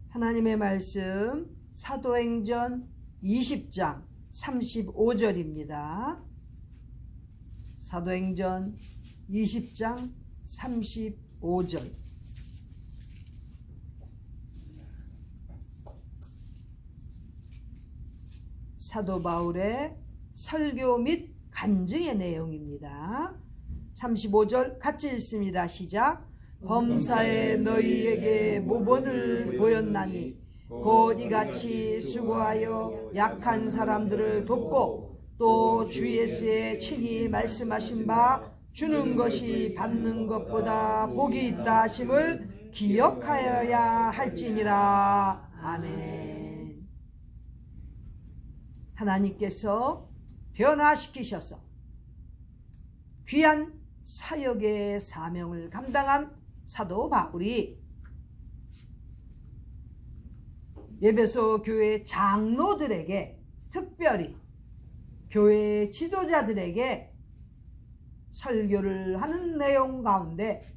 하나님의 말씀 사도행전 20장 35절입니다. 사도행전 20장 35절. 사도 바울의 설교 및 간증의 내용입니다. 35절 같이 읽습니다. 시작. 범사에 너희에게 모본을 보였나니 곧 이같이 수고하여 약한 사람들을 돕고 또 주 예수의 친히 말씀하신 바 주는 것이 받는 것보다 복이 있다 하심을 기억하여야 할지니라. 아멘. 하나님께서 변화시키셔서 귀한 사역의 사명을 감당한 사도 바울이 에베소 교회 장로들에게, 특별히 교회 지도자들에게 설교를 하는 내용 가운데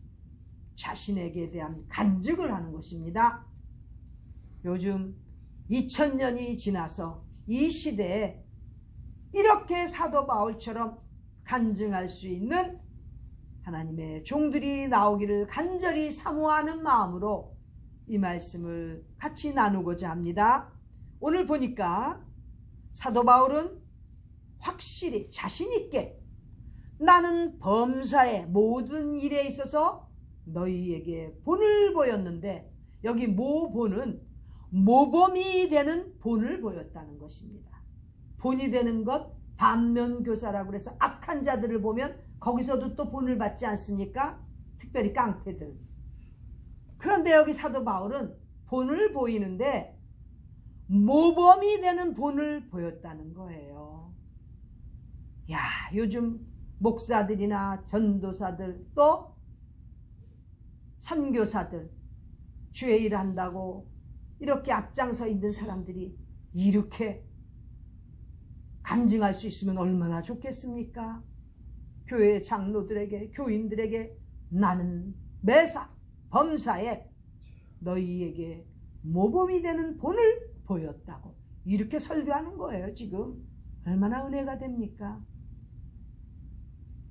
자신에게 대한 간증을 하는 것입니다. 요즘 2000년이 지나서 이 시대에 이렇게 사도 바울처럼 간증할 수 있는 하나님의 종들이 나오기를 간절히 사모하는 마음으로 이 말씀을 같이 나누고자 합니다. 오늘 보니까 사도 바울은 확실히 자신 있게 나는 범사의 모든 일에 있어서 너희에게 본을 보였는데, 여기 모본은 모범이 되는 본을 보였다는 것입니다. 본이 되는 것, 반면교사라고 해서 악한 자들을 보면 거기서도 또 본을 받지 않습니까? 특별히 깡패들. 그런데 여기 사도 바울은 본을 보이는데 모범이 되는 본을 보였다는 거예요. 야, 요즘 목사들이나 전도사들 또 선교사들 주의 일 한다고 이렇게 앞장서 있는 사람들이 이렇게 간증할 수 있으면 얼마나 좋겠습니까? 교회 장로들에게, 교인들에게 나는 매사 범사에 너희에게 모범이 되는 본을 보였다고 이렇게 설교하는 거예요. 지금 얼마나 은혜가 됩니까?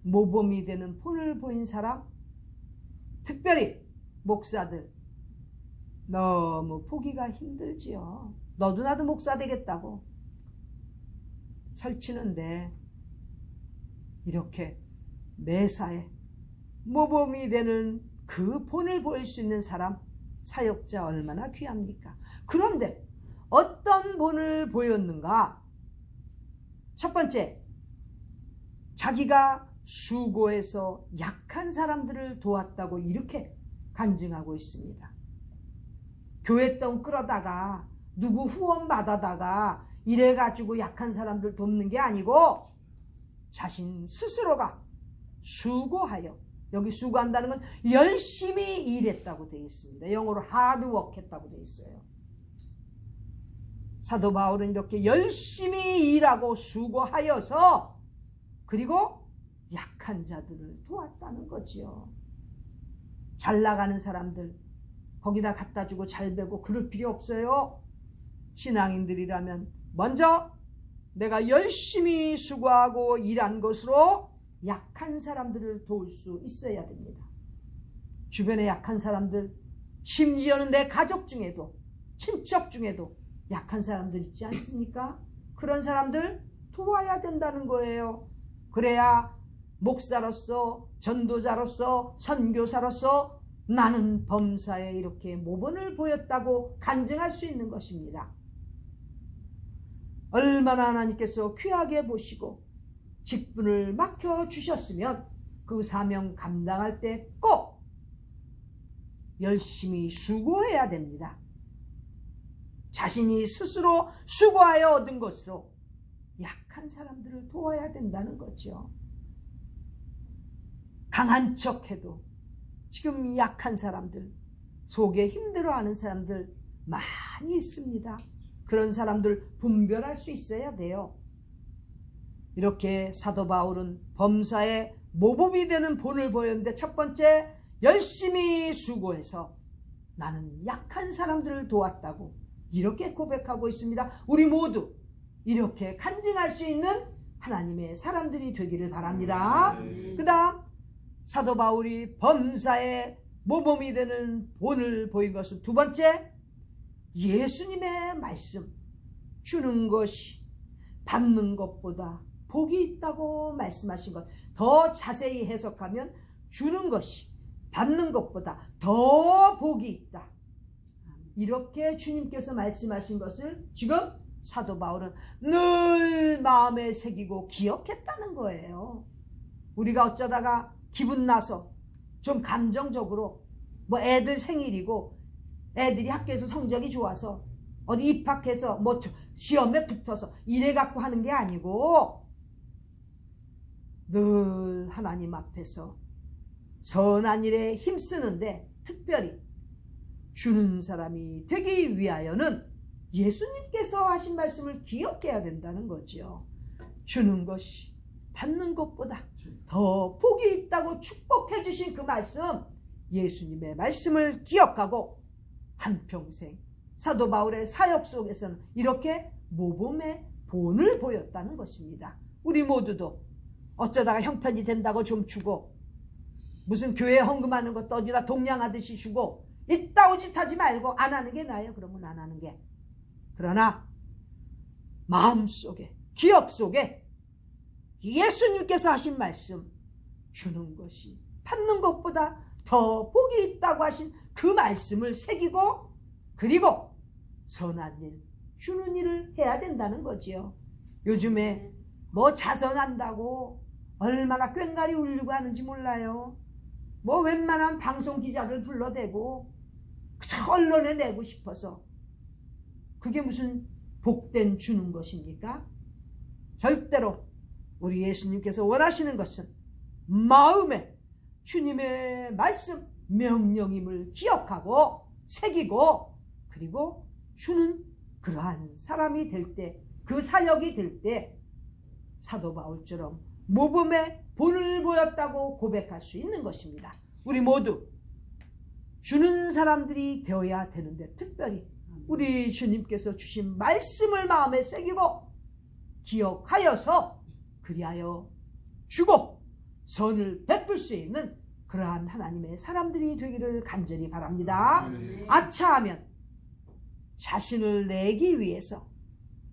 모범이 되는 본을 보인 사람, 특별히 목사들, 너무 보기가 힘들지요. 너도 나도 목사 되겠다고 설치는데 이렇게 매사에 모범이 되는 그 본을 보일 수 있는 사람, 사역자 얼마나 귀합니까? 그런데 어떤 본을 보였는가? 첫 번째, 자기가 수고해서 약한 사람들을 도왔다고 이렇게 간증하고 있습니다. 교회 돈 끌어다가 누구 후원 받아다가 이래가지고 약한 사람들 돕는 게 아니고 자신 스스로가 수고하여, 여기 수고한다는 건 열심히 일했다고 되어 있습니다. 영어로 hardwork 했다고 되어 있어요. 사도 바울은 이렇게 열심히 일하고 수고하여서 그리고 약한 자들을 도왔다는 거지요. 잘 나가는 사람들 거기다 갖다 주고 잘 배고 그럴 필요 없어요. 신앙인들이라면 먼저 내가 열심히 수고하고 일한 것으로 약한 사람들을 도울 수 있어야 됩니다. 주변에 약한 사람들, 심지어는 내 가족 중에도, 친척 중에도 약한 사람들 있지 않습니까? 그런 사람들 도와야 된다는 거예요. 그래야 목사로서, 전도자로서, 선교사로서 나는 범사에 이렇게 모본을 보였다고 간증할 수 있는 것입니다. 얼마나 하나님께서 귀하게 보시고 직분을 맡겨주셨으면 그 사명 감당할 때 꼭 열심히 수고해야 됩니다. 자신이 스스로 수고하여 얻은 것으로 약한 사람들을 도와야 된다는 거죠. 강한 척해도 지금 약한 사람들, 속에 힘들어하는 사람들 많이 있습니다. 그런 사람들 분별할 수 있어야 돼요. 이렇게 사도 바울은 범사에 모범이 되는 본을 보였는데, 첫 번째, 열심히 수고해서 나는 약한 사람들을 도왔다고 이렇게 고백하고 있습니다. 우리 모두 이렇게 간증할 수 있는 하나님의 사람들이 되기를 바랍니다. 그 다음 사도 바울이 범사에 모범이 되는 본을 보인 것은 두 번째, 예수님의 말씀 주는 것이 받는 것보다 복이 있다고 말씀하신 것. 더 자세히 해석하면 주는 것이 받는 것보다 더 복이 있다. 이렇게 주님께서 말씀하신 것을 지금 사도 바울은 늘 마음에 새기고 기억했다는 거예요. 우리가 어쩌다가 기분 나서 좀 감정적으로 뭐 애들 생일이고 애들이 학교에서 성적이 좋아서 어디 입학해서 뭐 시험에 붙어서 이래 갖고 하는 게 아니고 늘 하나님 앞에서 선한 일에 힘쓰는데 특별히 주는 사람이 되기 위하여는 예수님께서 하신 말씀을 기억해야 된다는 거죠. 주는 것이 받는 것보다 더 복이 있다고 축복해 주신 그 말씀, 예수님의 말씀을 기억하고 한평생 사도 바울의 사역 속에서는 이렇게 모범의 본을 보였다는 것입니다. 우리 모두도 어쩌다가 형편이 된다고 좀 주고 무슨 교회 헌금하는 것도 어디다 동냥하듯이 주고 이따오 짓 하지 말고 안 하는 게 나아요. 그러면 안 하는 게. 그러나 마음속에 기억 속에 예수님께서 하신 말씀, 주는 것이 받는 것보다 더 복이 있다고 하신 그 말씀을 새기고 그리고 선한 일, 주는 일을 해야 된다는 거지요. 요즘에 뭐 자선한다고 얼마나 꽹과리 울리고 하는지 몰라요. 뭐 웬만한 방송 기자를 불러대고 언론에 내고 싶어서 그게 무슨 복된 주는 것입니까? 절대로 우리 예수님께서 원하시는 것은 마음에 주님의 말씀, 명령임을 기억하고 새기고 그리고 주는 그러한 사람이 될 때, 그 사역이 될 때 사도 바울처럼 모범의 본을 보였다고 고백할 수 있는 것입니다. 우리 모두 주는 사람들이 되어야 되는데 특별히 우리 주님께서 주신 말씀을 마음에 새기고 기억하여서 그리하여 주고 선을 베풀 수 있는 그러한 하나님의 사람들이 되기를 간절히 바랍니다. 아차하면 자신을 내기 위해서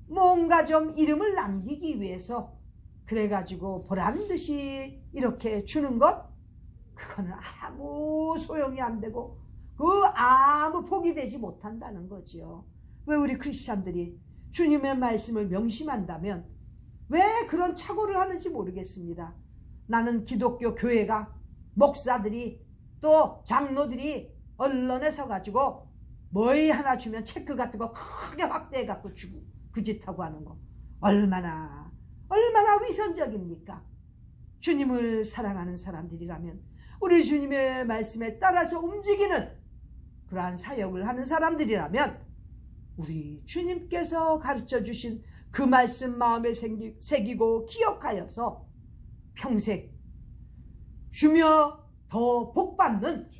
뭔가 좀 이름을 남기기 위해서 그래가지고 보란듯이 이렇게 주는 것, 그거는 아무 소용이 안 되고 그 아무 복이 되지 못한다는 거지요. 왜 우리 크리스찬들이 주님의 말씀을 명심한다면 왜 그런 착오를 하는지 모르겠습니다. 나는 기독교 교회가 목사들이 또 장로들이 언론에 서가지고 뭐 하나 주면 체크 같은 거 크게 확대해 갖고 주고 그 짓하고 하는 거 얼마나 위선적입니까? 주님을 사랑하는 사람들이라면 우리 주님의 말씀에 따라서 움직이는 그러한 사역을 하는 사람들이라면 우리 주님께서 가르쳐 주신 그 말씀 마음에 새기고 기억하여서 평생 주며 더 복받는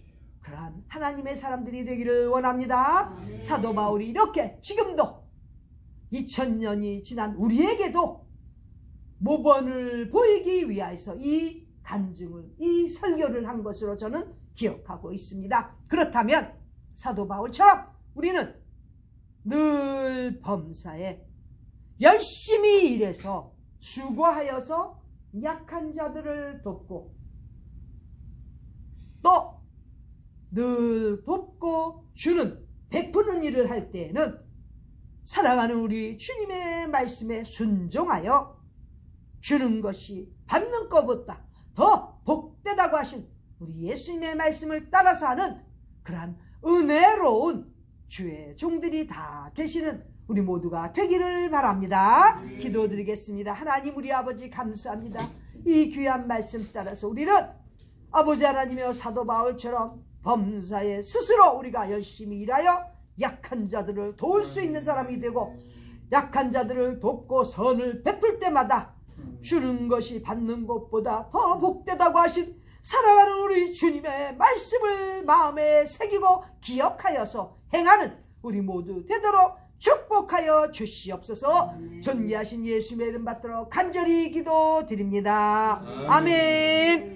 그러한 하나님의 사람들이 되기를 원합니다. 사도 바울이 이렇게 지금도 2000년이 지난 우리에게도 모범을 보이기 위해서 이 간증을, 이 설교를 한 것으로 저는 기억하고 있습니다. 그렇다면 사도 바울처럼 우리는 늘 범사에 열심히 일해서 수고하여서 약한 자들을 돕고 또 늘 돕고 주는 베푸는 일을 할 때에는 사랑하는 우리 주님의 말씀에 순종하여 주는 것이 받는 것보다 더 복되다고 하신 우리 예수님의 말씀을 따라서 하는 그러한 은혜로운 주의 종들이 다 되시는 우리 모두가 되기를 바랍니다. 기도드리겠습니다. 하나님 우리 아버지 감사합니다. 이 귀한 말씀 따라서 우리는 아버지 하나님이여 사도 바울처럼 범사에 스스로 우리가 열심히 일하여 약한 자들을 도울 수 있는 사람이 되고 약한 자들을 돕고 선을 베풀 때마다 주는 것이 받는 것보다 더 복되다고 하신 살아가는 우리 주님의 말씀을 마음에 새기고 기억하여서 행하는 우리 모두 되도록 축복하여 주시옵소서. 존귀하신 예수님의 이름 받들어 간절히 기도드립니다. 아멘.